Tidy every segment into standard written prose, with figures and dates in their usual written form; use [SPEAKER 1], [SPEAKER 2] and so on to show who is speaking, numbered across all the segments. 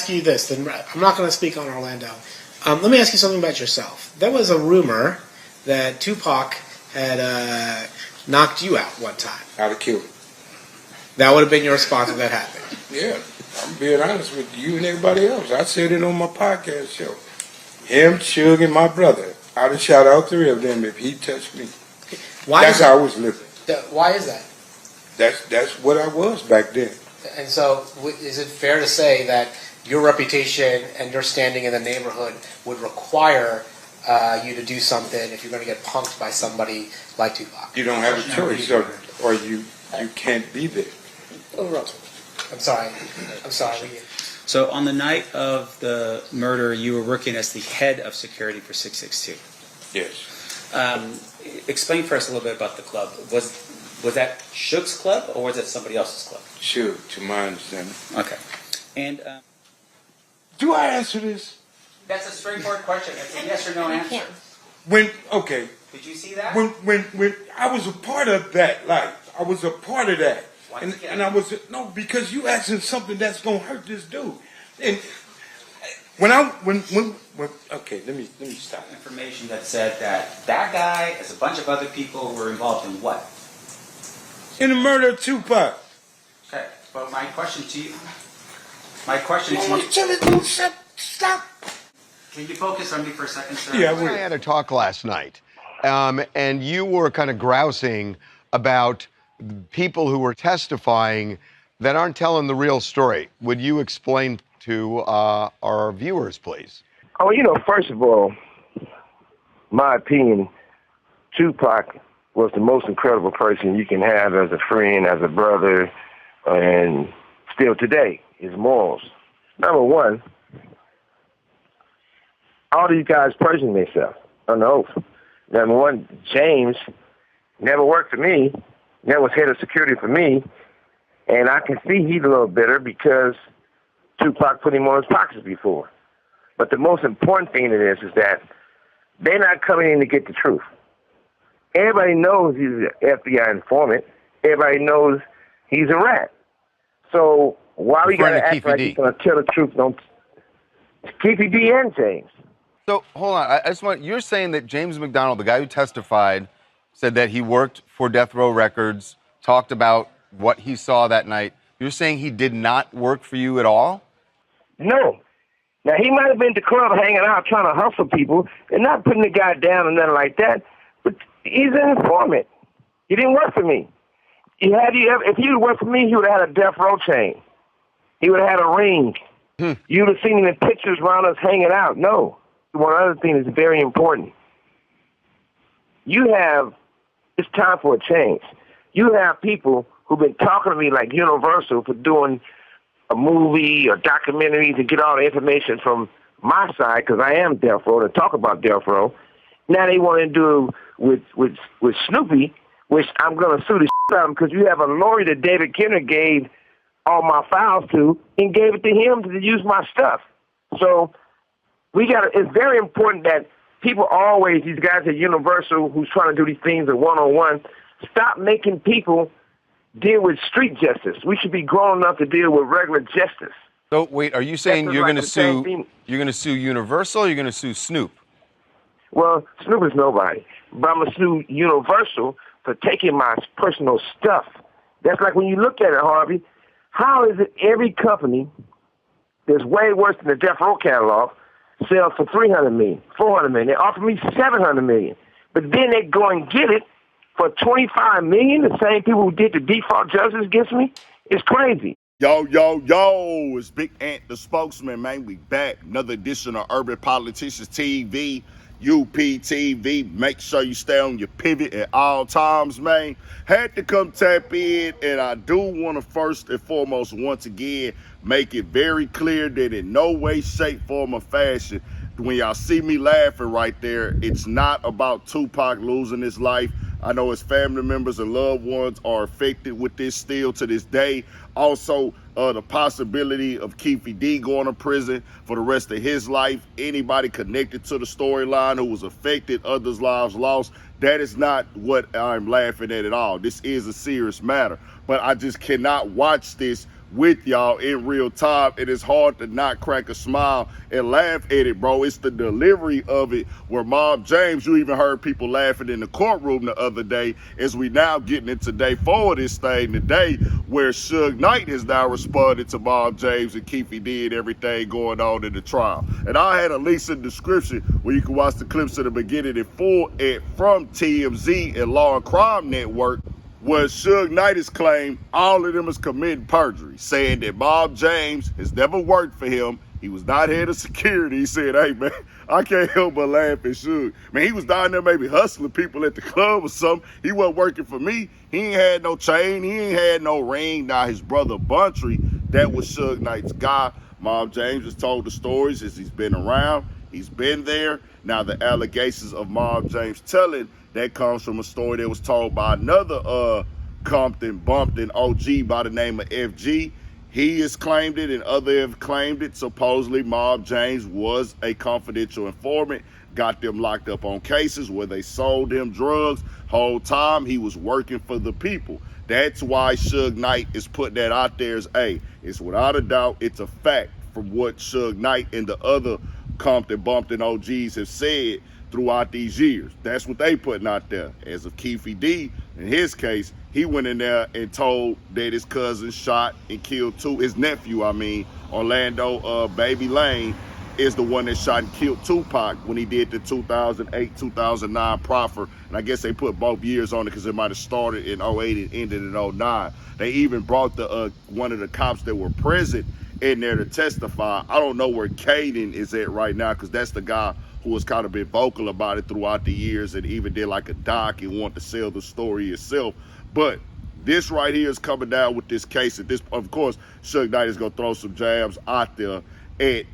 [SPEAKER 1] ask you this. Then I'm not going to speak on Orlando. Let me ask you something about yourself. There was a rumor that Tupac had knocked you out one time.
[SPEAKER 2] I'd have killed him.
[SPEAKER 1] That would have been your response if that happened.
[SPEAKER 2] Yeah, I'm being honest with you and everybody else. I said it on my podcast show. Him, Suge, and my brother. I'd have shot all three of them if he touched me. That's how I was living.
[SPEAKER 1] Why is that?
[SPEAKER 2] That's what I was back then.
[SPEAKER 1] And so, is it fair to say that your reputation and your standing in the neighborhood would require you to do something if you're going to get punked by somebody like Tupac?
[SPEAKER 2] You don't have a choice, or you can't be there.
[SPEAKER 1] I'm sorry.
[SPEAKER 3] So on the night of the murder, you were working as the head of security for 662.
[SPEAKER 2] Yes.
[SPEAKER 3] Explain for us a little bit about the club. Was that Suge's club or was it somebody else's club?
[SPEAKER 2] Suge, to my understanding.
[SPEAKER 3] Okay. And
[SPEAKER 2] do I answer this?
[SPEAKER 3] that's a straightforward question. It's a yes or no answer.
[SPEAKER 2] Okay.
[SPEAKER 3] Did you see that?
[SPEAKER 2] When I was a part of that life, I was a part of that. And I was because you asking something that's gonna hurt this dude. And when okay, let me stop.
[SPEAKER 3] Information that said that guy, as a bunch of other people, were involved in what?
[SPEAKER 2] In the murder of Tupac.
[SPEAKER 3] Okay, but my question to you.
[SPEAKER 2] Stop.
[SPEAKER 3] Can you focus on me for a second, sir?
[SPEAKER 2] Yeah,
[SPEAKER 4] I had a talk last night, and you were kind of grousing about people who were testifying that aren't telling the real story. Would you explain to our viewers, please?
[SPEAKER 5] Oh, first of all, my opinion, Tupac was the most incredible person you can have as a friend, as a brother, and still today, his morals. Number one, all these guys perjuring themselves on the oath. Number one, James never worked for me, never was head of security for me, and I can see he's a little bitter because Tupac put him on his pockets before. But the most important thing to this is that they're not coming in to get the truth. Everybody knows he's an FBI informant. Everybody knows he's a rat. So why we got to act like he's going to tell the truth? Don't Keffe D and James.
[SPEAKER 4] So hold on, you're saying that James McDonald, the guy who testified, said that he worked for Death Row Records, talked about what he saw that night. You're saying he did not work for you at all?
[SPEAKER 5] No. Now, he might have been at the club hanging out trying to hustle people and not putting the guy down or nothing like that, but he's an informant. He didn't work for me. If he would worked for me, he would have had a Death Row chain. He would have had a ring. You would have seen him in pictures around us hanging out. No. One other thing that's very important. It's time for a change. You have people who've been talking to me like Universal for doing a movie or documentary to get all the information from my side, because I am Death Row, to talk about Death Row. Now they want to do with Snoopy, which I'm going to sue the shit out of him, because you have a lawyer that David Kenner gave all my files to and gave it to him to use my stuff. So it's very important that people always, these guys at Universal who's trying to do these things at one-on-one, stop making people deal with street justice. We should be grown enough to deal with regular justice.
[SPEAKER 4] So wait, are you saying you're going to sue Universal or you're going to sue Snoop?
[SPEAKER 5] Well, Snoop is nobody, but I'm going to sue Universal for taking my personal stuff. That's like when you look at it, Harvey, how is it every company that's way worse than the Death Row catalog sells for $300 million, $400 million. They offer me $700 million. But then they go and get it for $25 million, the same people who did the default judgment against me. It's crazy.
[SPEAKER 6] Yo, it's Big Ant, the spokesman, man. We back. Another edition of Urban Politicians TV, UPTV. Make sure you stay on your pivot at all times, man. Had to come tap in, and I do want to first and foremost, once again, make it very clear that in no way, shape, form, or fashion, when y'all see me laughing right there, it's not about Tupac losing his life. I know his family members and loved ones are affected with this still to this day. Also, the possibility of Keffe D going to prison for the rest of his life. Anybody connected to the storyline who was affected, others' lives lost. That is not what I'm laughing at all. This is a serious matter. But I just cannot watch this with y'all in real time, and it's hard to not crack a smile and laugh at it, bro. It's the delivery of it where Mob James, you even heard people laughing in the courtroom the other day, as we now getting into day 4 of this thing today, where Suge Knight has now responded to Mob James and Keffe D and everything going on in the trial. And I had a link in the description where you can watch the clips of the beginning in full from TMZ and Law and Crime Network, where Suge Knight has claimed all of them is committing perjury, saying that Mob James has never worked for him. He was not head of security. He said, hey, man, I can't help but laugh at Suge. Man, he was down there maybe hustling people at the club or something. He wasn't working for me. He ain't had no chain. He ain't had no ring. Now, his brother Buntry, that was Suge Knight's guy. Mob James has told the stories as he's been around. He's been there. Now, the allegations of Mob James telling, that comes from a story that was told by another Compton Bumpton OG by the name of FG. He has claimed it and others have claimed it. Supposedly, Mob James was a confidential informant, got them locked up on cases where they sold him drugs. Whole time, he was working for the people. That's why Suge Knight is putting that out there as, hey, it's without a doubt, it's a fact from what Suge Knight and the other Compton Bumpton OGs have said throughout these years. That's what they putting out there. As of Keffe D, in his case, he went in there and told that his cousin shot and killed his nephew, Orlando Baby Lane, is the one that shot and killed Tupac when he did the 2008-2009 proffer. And I guess they put both years on it because it might have started in 08 and ended in 09. They even brought the one of the cops that were present in there to testify. I don't know where Caden is at right now, because that's the guy who has kind of been vocal about it throughout the years and even did like a doc and want to sell the story itself. But this right here is coming down with this case. At this, of course, Suge Knight is gonna throw some jabs out there at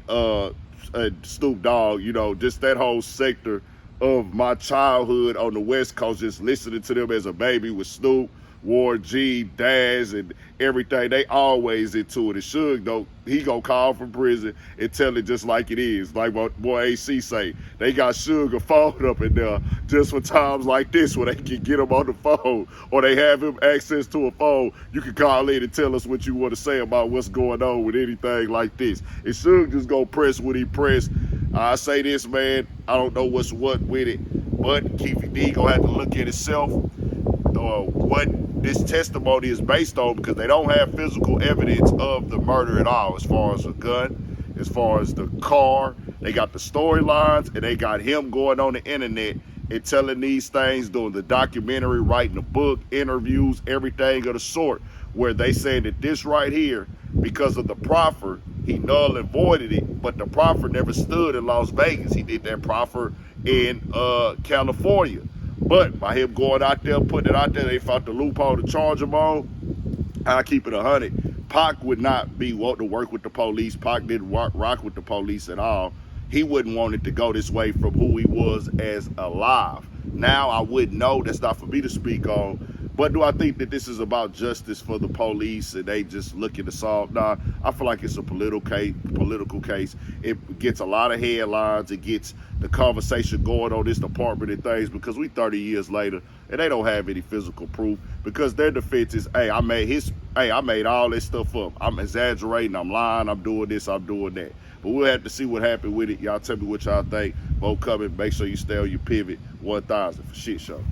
[SPEAKER 6] Snoop Dogg. You know, just that whole sector of my childhood on the West Coast, just listening to them as a baby with Snoop, Ward G, Daz, and everything. They always into it. And Suge, though, he gonna call from prison and tell it just like it is. Like what boy AC say, they got Suge a phone up in there just for times like this where they can get him on the phone, or they have him access to a phone. You can call in and tell us what you want to say about what's going on with anything like this. And Suge just gonna press what he pressed. I say this, man, I don't know what's what with it, but Keffe D gonna have to look at himself what this testimony is based on, because they don't have physical evidence of the murder at all, as far as a gun, as far as the car. They got the storylines, and they got him going on the internet and telling these things, doing the documentary, writing the book, interviews, everything of the sort, where they say that this right here, because of the proffer, he null and voided it, but the proffer never stood in Las Vegas. He did that proffer in California. But by him going out there, putting it out there, they found the loophole to charge him on. I keep it 100. Pac would not be wanting to work with the police. Pac didn't rock with the police at all. He wouldn't want it to go this way from who he was as alive. Now, I wouldn't know. That's not for me to speak on. But do I think that this is about justice for the police and they just looking to solve? Nah, I feel like it's a political case. It gets a lot of headlines. It gets the conversation going on this department and things, because we 30 years later and they don't have any physical proof, because their defense is, hey, I made all this stuff up. I'm exaggerating. I'm lying. I'm doing this. I'm doing that. But we'll have to see what happened with it. Y'all tell me what y'all think. Vote coming. Make sure you stay on your pivot. 1000 for shit show.